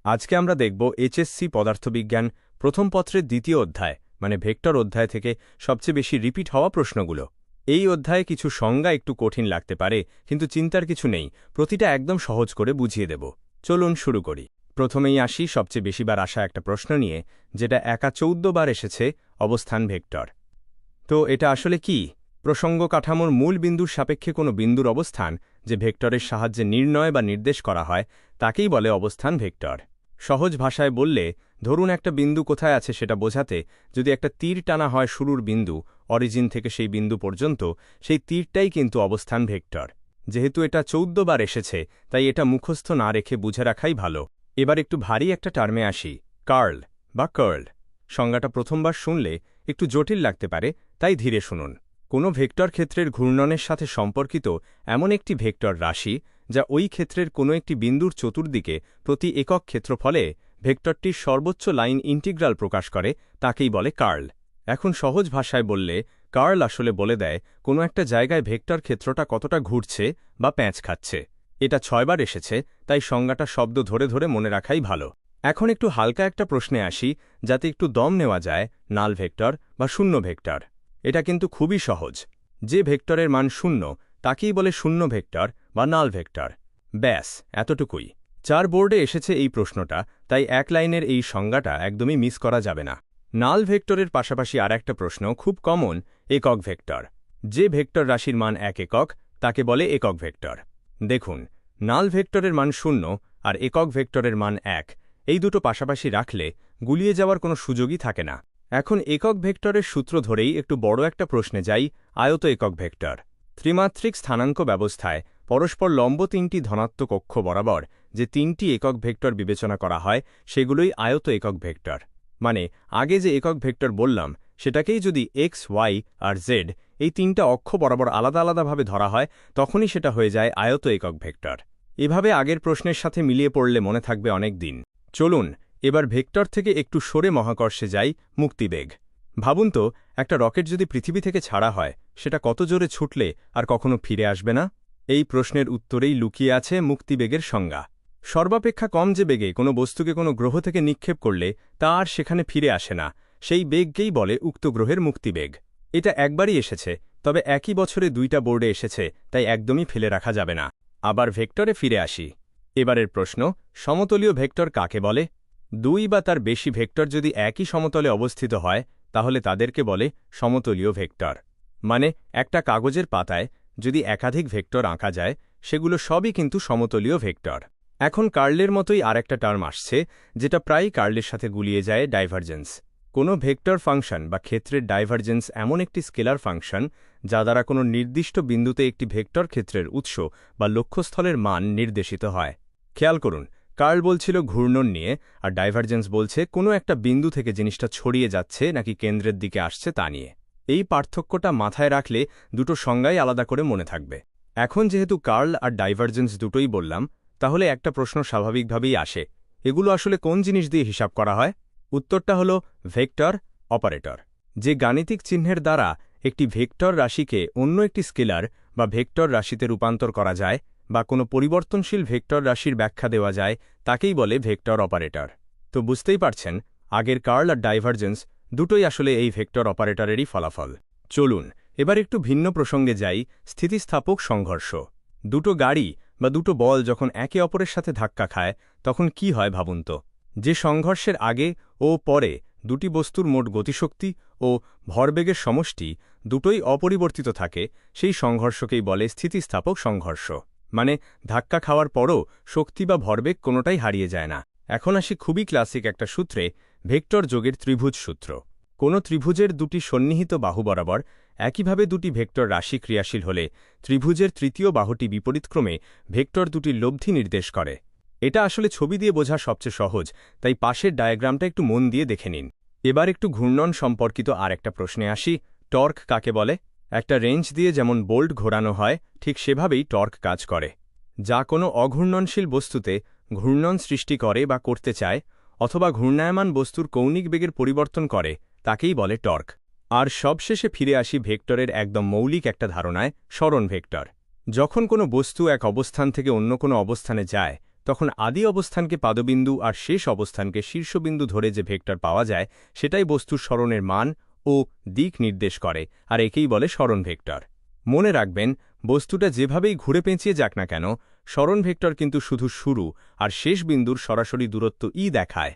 আজকে আমরা দেখব এইচএসসি পদার্থবিজ্ঞান প্রথম পত্রের দ্বিতীয় অধ্যায় মানে ভেক্টর অধ্যায় থেকে সবচেয়ে বেশি রিপিট হওয়া প্রশ্নগুলো। এই অধ্যায়ে কিছু সংজ্ঞা একটু কঠিন লাগতে পারে, কিন্তু চিন্তার কিছু নেই, প্রতিটা একদম সহজ করে বুঝিয়ে দেব। চলুন শুরু করি। প্রথমেই আসি সবচেয়ে বেশিবার আসা একটা প্রশ্ন নিয়ে, যেটা একা 14 বার এসেছে, অবস্থান ভেক্টর। তো এটা আসলে কি? প্রসঙ্গ কাঠামোর মূল বিন্দুর সাপেক্ষে কোনো বিন্দুর অবস্থান যে ভেক্টরের সাহায্যে নির্ণয় বা নির্দেশ করা হয় তাকেই বলে অবস্থান ভেক্টর। সহজ ভাষায় বললে, ধরুন একটা বিন্দু কোথায় আছে সেটা বোঝাতে যদি একটা তীর টানা হয় শুরুর বিন্দু অরিজিন থেকে সেই বিন্দু পর্যন্ত, সেই তীরটাই কিন্তু অবস্থান ভেক্টর। যেহেতু এটা 14 বার এসেছে, তাই এটা মুখস্থ না রেখে বুঝে রাখাই ভালো। এবার একটু ভারী একটা টার্মে আসি, কার্ল বা কার্ল। সংজ্ঞাটা প্রথমবার শুনলে একটু জটিল লাগতে পারে, তাই ধীরে শুনুন। কোনো ভেক্টর ক্ষেত্রের ঘূর্ণনের সাথে সম্পর্কিত এমন একটি ভেক্টর রাশি যা ওই ক্ষেত্রের কোনো একটি বিন্দুর চতুর্দিকে প্রতি একক ক্ষেত্রফলে ভেক্টরটির সর্বোচ্চ লাইন ইন্টিগ্রাল প্রকাশ করে, তাকেই বলে কার্ল। এখন সহজ ভাষায় বললে, কার্ল আসলে বলে দেয় কোনো একটা জায়গায় ভেক্টর ক্ষেত্রটা কতটা ঘুরছে বা প্যাঁচ খাচ্ছে। এটা 6 বার এসেছে, তাই সংজ্ঞাটা শব্দ ধরে ধরে মনে রাখাই ভালো। এখন একটু হালকা একটা প্রশ্নে আসি, যাতে একটু দম নেওয়া যায়। নাল ভেক্টর বা শূন্য ভেক্টর, এটা কিন্তু খুবই সহজ। যে ভেক্টরের মান 0 তাকেই বলে শূন্য ভেক্টর বা নাল ভেক্টর। ব্যাস, এতটুকুই। 4 বোর্ডে এসেছে এই প্রশ্নটা, তাই এক লাইনের এই সংজ্ঞাটা একদমই মিস করা যাবে না। নাল ভেক্টরের পাশাপাশি আর একটা প্রশ্ন খুব কমন, একক ভেক্টর। যে ভেক্টর রাশির মান 1 একক তাকে বলে একক ভেক্টর। দেখুন, নাল ভেক্টরের মান 0 আর একক ভেক্টরের মান 1, এই দুটো পাশাপাশি রাখলে গুলিয়ে যাওয়ার কোনো সুযোগই থাকে না। এখন একক ভেক্টরের সূত্র ধরেই একটু বড় একটা প্রশ্নে যাই, আয়ত একক ভেক্টর। ত্রিমাত্রিক স্থানাঙ্ক ব্যবস্থায় পরস্পর লম্ব 3টি ধনাত্মক অক্ষ বরাবর যে 3টি একক ভেক্টর বিবেচনা করা হয় সেগুলোই আয়ত একক ভেক্টর। মানে আগে যে একক ভেক্টর বললাম সেটাকেই যদি এক্স, ওয়াই আর জেড এই 3টা অক্ষ বরাবর আলাদা আলাদাভাবে ধরা হয়, তখনই সেটা হয়ে যায় আয়ত একক ভেক্টর। এভাবে আগের প্রশ্নের সাথে মিলিয়ে পড়লে মনে থাকবে অনেক দিন। চলুন এবার ভেক্টর থেকে একটু সরে মহাকর্ষে যাই, মুক্তিবেগ। ভাবুন তো, একটা রকেট যদি পৃথিবী থেকে ছাড়া হয়, সেটা কত জোরে ছুটলে আর কখনো ফিরে আসবে না? এই প্রশ্নের উত্তরেই লুকিয়ে আছে মুক্তিবেগের সংজ্ঞা। সর্বাপেক্ষা কম যে বেগে কোনো বস্তুকে কোনো গ্রহ থেকে নিক্ষেপ করলে তা আর সেখানে ফিরে আসে না, সেই বেগকেই বলে উক্ত গ্রহের মুক্তিবেগ। এটা একবারই এসেছে, তবে একই বছরে 2টা বোর্ডে এসেছে, তাই একদমই ফেলে রাখা যাবে না। আবার ভেক্টরে ফিরে আসি। এবারের প্রশ্ন, সমতলীয় ভেক্টর কাকে বলে? 2 বা তার বেশি ভেক্টর যদি একই সমতলে অবস্থিত হয়, তাহলে তাদেরকে বলে সমতলীয় ভেক্টর। মানে একটা কাগজের পাতায় যদি একাধিক ভেক্টর আঁকা যায়, সেগুলো সবই কিন্তু সমতলীয় ভেক্টর। এখন কার্লের মতোই আরেকটা টার্ম আসছে, যেটা প্রায়ই কার্লের সাথে গুলিয়ে যায়, ডাইভারজেন্স। কোনো ভেক্টর ফাংশন বা ক্ষেত্রের ডাইভারজেন্স এমন একটি স্কেলার ফাংশন যা দ্বারা কোনো নির্দিষ্ট বিন্দুতে একটি ভেক্টর ক্ষেত্রের উৎস বা লক্ষ্যস্থলের মান নির্দেশিত হয়। খেয়াল করুন, কার্ল বলছিল ঘূর্ণন নিয়ে, আর ডাইভারজেন্স বলছে কোনো একটা বিন্দু থেকে জিনিসটা ছড়িয়ে যাচ্ছে নাকি কেন্দ্রের দিকে আসছে তা নিয়ে। এই পার্থক্যটা মাথায় রাখলে দুটো সংজ্ঞাই আলাদা করে মনে থাকবে। এখন যেহেতু কার্ল আর ডাইভারজেন্স দুটোই বললাম, তাহলে একটা প্রশ্ন স্বাভাবিকভাবেই আসে, এগুলো আসলে কোন জিনিস দিয়ে হিসাব করা হয়? উত্তরটা হলো ভেক্টর অপারেটর। যে গাণিতিক চিহ্নের দ্বারা একটি ভেক্টর রাশিকে অন্য একটি স্কেলার বা ভেক্টর রাশিতে রূপান্তর করা যায় বা কোনো পরিবর্তনশীল ভেক্টর রাশির ব্যাখ্যা দেওয়া যায়, তাকেই বলে ভেক্টর অপারেটর। তো বুঝতেই পারছেন, আগের কার্ল আর ডাইভারজেন্স দুটোই আসলে এই ভেক্টর অপারেটরেরই ফলাফল। চলুন এবার একটু ভিন্ন প্রসঙ্গে যাই, স্থিতিস্থাপক সংঘর্ষ। দুটো গাড়ি বা দুটো বল যখন একে অপরের সাথে ধাক্কা খায়, তখন কি হয় ভাবুন তো। যে সংঘর্ষের আগে ও পরে দুটি বস্তুর মোট গতিশক্তি ও ভরবেগের সমষ্টি দুটোই অপরিবর্তিত থাকে, সেই সংঘর্ষকেই বলে স্থিতিস্থাপক সংঘর্ষ। মানে ধাক্কা খাওয়ার পরও শক্তি বা ভরবেগ কোনোটাই হারিয়ে যায় না। এখন আসি খুবই ক্লাসিক একটা সূত্রে, ভেক্টর যোগের ত্রিভুজ সূত্র। কোনো ত্রিভুজের দুটি সন্নিহিত বাহু বরাবর একইভাবে দুটি ভেক্টর রাশি ক্রিয়াশীল হলে ত্রিভুজের তৃতীয় বাহুটি বিপরীতক্রমে ভেক্টর দুটির লব্ধি নির্দেশ করে। এটা আসলে ছবি দিয়ে বোঝা সবচেয়ে সহজ, তাই পাশের ডায়াগ্রামটা একটু মন দিয়ে দেখে নিন। এবার একটু ঘূর্ণন সম্পর্কিত আর একটা প্রশ্নে আসি, টর্ক কাকে বলে? একটা রেঞ্জ দিয়ে যেমন বোল্ট ঘোরানো হয়, ঠিক সেভাবেই টর্ক কাজ করে। যা কোনো অঘূর্ণনশীল বস্তুতে ঘূর্ণন সৃষ্টি করে বা করতে চায়, অথবা ঘূর্ণায়মান বস্তুর কৌণিক বেগের পরিবর্তন করে, তাকেই বলে টর্ক। আর সবশেষে ফিরে আসি ভেক্টরের একদম মৌলিক একটা ধারণায়, সরণ ভেক্টর। যখন কোনো বস্তু এক অবস্থান থেকে অন্য কোনো অবস্থানে যায়, তখন আদি অবস্থানকে পাদবিন্দু আর শেষ অবস্থানকে শীর্ষবিন্দু ধরে যে ভেক্টর পাওয়া যায় সেটাই বস্তুর সরণের মান ও দিক নির্দেশ করে, আর একেই বলে সরণ ভেক্টর। মনে রাখবেন, বস্তুটা যেভাবেই ঘুরে পেঁচিয়ে যাক না কেন, সরণ ভেক্টর কিন্তু শুধু শুরু আর শেষ বিন্দুর সরাসরি দূরত্ব ই দেখায়।